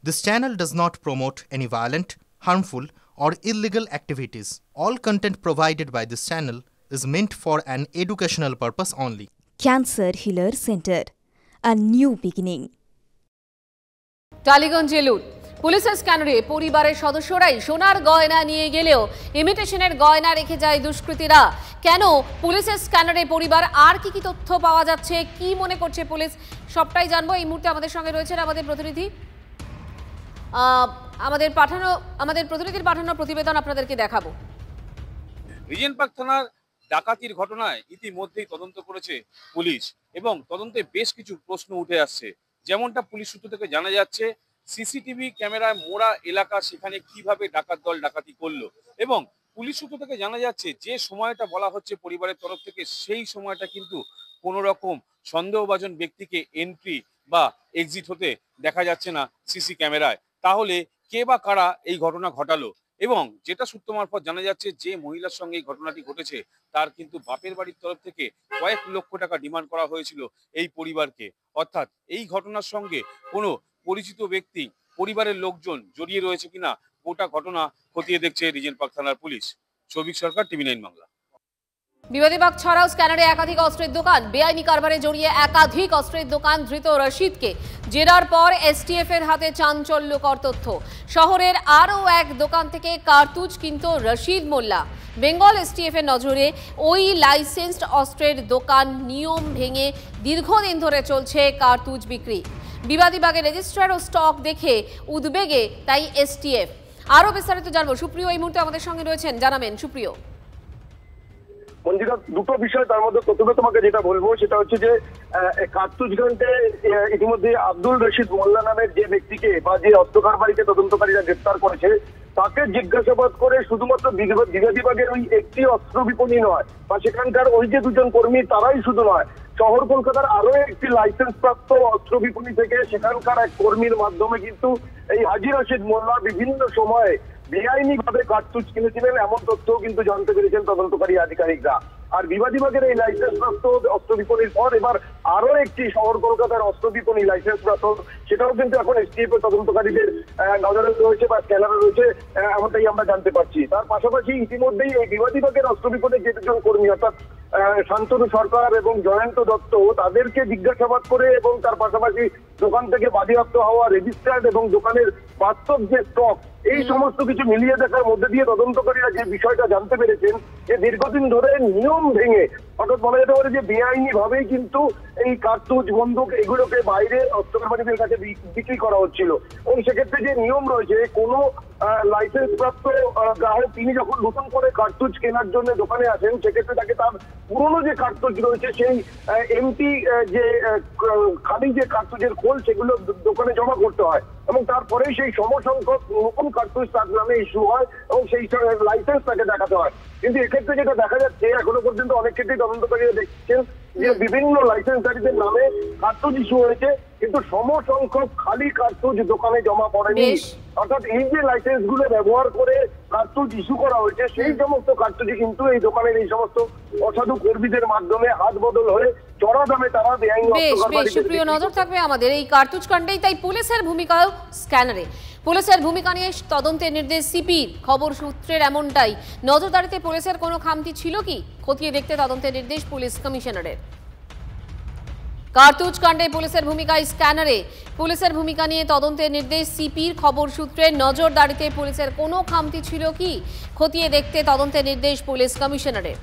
This channel does not promote any violent, harmful, or illegal activities. All content provided by this channel is meant for an educational purpose only. Cancer Healer Center, a new beginning. টালিগঞ্জে লুট পুলিশের স্ক্যানারে পরিবারের সদস্যরাই সোনার গয়না নিয়ে গেলেও ইমিটেশনের গয়না রেখে যায় দুষ্কৃতীরা। কেন পুলিশের স্ক্যানারে পরিবার আর কি কি তথ্য পাওয়া যাচ্ছে, কি মনে করছে পুলিশ, সবটাই জানবো। এই মুহূর্তে আমাদের সঙ্গে রয়েছেন আমাদের প্রতিনিধি। আমাদের প্রতিনিধির পাঠানো প্রতিবেদন আপনাদেরকে দেখাবো। রিজেন্ট পার্ক থানার ডাকাতির ঘটনায় ইতিমধ্যেই তদন্ত করেছে পুলিশ এবং তদন্তে বেশ কিছু প্রশ্ন উঠে আসছে। যেমনটা পুলিশ সূত্র থেকে জানা যাচ্ছে, সিসিটিভি ক্যামেরায় মোড়া এলাকা, সেখানে কিভাবে ডাকাত দল ডাকাতি করলো, এবং পুলিশ সূত্র থেকে জানা যাচ্ছে যে সময়টা বলা হচ্ছে পরিবারের তরফ থেকে, সেই সময়টা কিন্তু কোনো রকম সন্দেহভাজন ব্যক্তিকে এন্ট্রি বা এক্সিট হতে দেখা যাচ্ছে না সিসি ক্যামেরায়। তাহলে কে বা কারা এই ঘটনা ঘটালো? এবং যেটা সূত্র মারফত জানা যাচ্ছে, যে মহিলার সঙ্গে এই ঘটনাটি ঘটেছে তার কিন্তু বাপের বাড়ির তরফ থেকে কয়েক লক্ষ টাকা ডিমান্ড করা হয়েছিল এই পরিবারকে। অর্থাৎ এই ঘটনার সঙ্গে কোনো পরিচিত ব্যক্তি, পরিবারের লোকজন জড়িয়ে রয়েছে কিনা, গোটা ঘটনা খতিয়ে দেখছে রিজেন্ট পার্ক থানার পুলিশ। সৌভিক সরকার, টিভি9 বাংলা। বিবাদীবাগ ছড়াও স্ক্যানারে একাধিক অস্ত্রের দোকান, বেআইনি কারবারে জড়িয়ে একাধিক অস্ত্রের দোকান, ধৃত রশিদকে জেরার পর এসটিএফ এর হাতে চাঞ্চল্যকর তথ্য। শহরের আরও এক দোকান থেকে কার্তুজ কিনত রশিদ মোল্লা। বেঙ্গল এসটিএফ এর নজরে ওই লাইসেন্সড অস্ত্রের দোকান নিয়ম ভেঙে দীর্ঘদিন ধরে চলছে কার্তুজ বিক্রি। বিবাদীবাগের রেজিস্ট্রার ও স্টক দেখে উদ্বেগে তাই এসটিএফ। আরও বিস্তারিত জানবো। সুপ্রিয় এই মুহূর্তে আমাদের সঙ্গে রয়েছেন, জানাবেন সুপ্রিয়। মঞ্জিকা, দুটো বিষয়, তার মধ্যে প্রথমে তোমাকে যেটা বলবো সেটা হচ্ছে যে কার্তুজ কাণ্ডে ইতিমধ্যে আব্দুল রশিদ মোল্লা নামের যে ব্যক্তিকে বা যে অস্ত্র কারবারিকে তদন্তকারীরা গ্রেফতার করেছে, তাকে জিজ্ঞাসাবাদ করে শুধুমাত্র বিবাদীবাগের ওই একটি অস্ত্র বিপণী নয় বা সেখানকার ওই যে দুজন কর্মী তারাই শুধু নয়, শহর কলকাতার আরো একটি লাইসেন্স প্রাপ্ত অস্ত্র বিপণী থেকে সেখানকার এক কর্মীর মাধ্যমে কিন্তু এই হাজী রশিদ মোল্লা বিভিন্ন সময়ে বেআইনি ভাবে কার্তুজ কিনেছিলেন, এমন তথ্যও কিন্তু জানতে পেরেছেন তদন্তকারী আধিকারিকরা। আর বিবাদীবাগের এই লাইসেন্স প্রাপ্ত অস্ত্র বিপণীর পর এবার আরো একটি শহর কলকাতার অস্ত্র বিপণী লাইসেন্স প্রাপ্ত, সেটাও কিন্তু এখন এসটিএফ এর তদন্তকারীদের নজরে রয়েছে বা স্ক্যানারে রয়েছে, এমনটাই আমরা জানতে পারছি। তার পাশাপাশি ইতিমধ্যেই এই বিবাদীবাগের অস্ত্র বিপণীর যে দুজন কর্মী, অর্থাৎ শান্তনু সরকার এবং জয়ন্ত দত্ত, তাদেরকে জিজ্ঞাসাবাদ করে এবং তার পাশাপাশি দোকান থেকে বাজেয়াপ্ত হওয়া রেজিস্টার্ড এবং দোকানের বাস্তব যে স্টক, এই সমস্ত কিছু মিলিয়ে দেখার মধ্যে দিয়ে তদন্তকারীরা যে বিষয়টা জানতে পেরেছেন যে দীর্ঘদিন ধরে নিয়ম ভেঙে, অর্থাৎ বলা যেতে পারে যে বেআইনি ভাবেই কিন্তু এই কার্তুজ, বন্দুক এগুলোকে বাইরে অস্ত্র কারবারিদের কাছে বিক্রি করা হচ্ছিল। এবং সেক্ষেত্রে যে নিয়ম রয়েছে, কোনো লাইসেন্স প্রাপ্ত গ্রাহক তিনি যখন নতুন করে কার্তুজ কেনার জন্য দোকানে আসেন, সেক্ষেত্রে তাকে তার পুরোনো যে কার্তুজ রয়েছে সেই এমটি যে খালি যে কার্তুজের খোল, সেগুলো দোকানে জমা করতে হয় এবং তারপরেই সেই সমসংখ্যক নতুন কার্তুজ তার নামে ইস্যু হয় এবং সেই লাইসেন্স তাকে দেখাতে হয়। কিন্তু এক্ষেত্রে যেটা দেখা যাচ্ছে, এখনো পর্যন্ত অনেক ক্ষেত্রেই তদন্তকারীরা দেখছেন যে বিভিন্ন লাইসেন্সধারীদের নামে কার্তুজ ইস্যু হয়েছে, কিন্তু সমসংখ্যক খালি কার্তুজ দোকানে জমা পড়েনি। অর্থাৎ এই যে লাইসেন্স গুলো ব্যবহার করে কার্তুজ ইস্যু করা হয়েছে, সেই সমস্ত কার্তুজই কিন্তু এই দোকানের এই সমস্ত অসাধু কর্মীদের মাধ্যমে হাত বদল হয়ে চড়া দামে তারা বেআইনি অস্ত্র কারবারিদের। সুপ্রিয়, নজর থাকবে আমাদের এই কার্তুজ কাণ্ডেই। তাই পুলিশের ভূমিকাও স্ক্যানারে। পুলিশের ভূমিকা নিয়ে তদন্তের নির্দেশ সিপির। খবর সূত্রের এমনটাই। নজরদারিতে পুলিশের কোনো খামতি ছিল কি, খতিয়ে দেখতে তদন্তের নির্দেশ পুলিশ কমিশনারের। কার্তুজ কাণ্ডে পুলিশের ভূমিকায় স্ক্যানারে। পুলিশের ভূমিকা নিয়ে তদন্তের নির্দেশ সিপির। খবর সূত্রে নজরদারিতে পুলিশের কোনো খামতি ছিল কি, খতিয়ে দেখতে তদন্তের নির্দেশ পুলিশ কমিশনারের।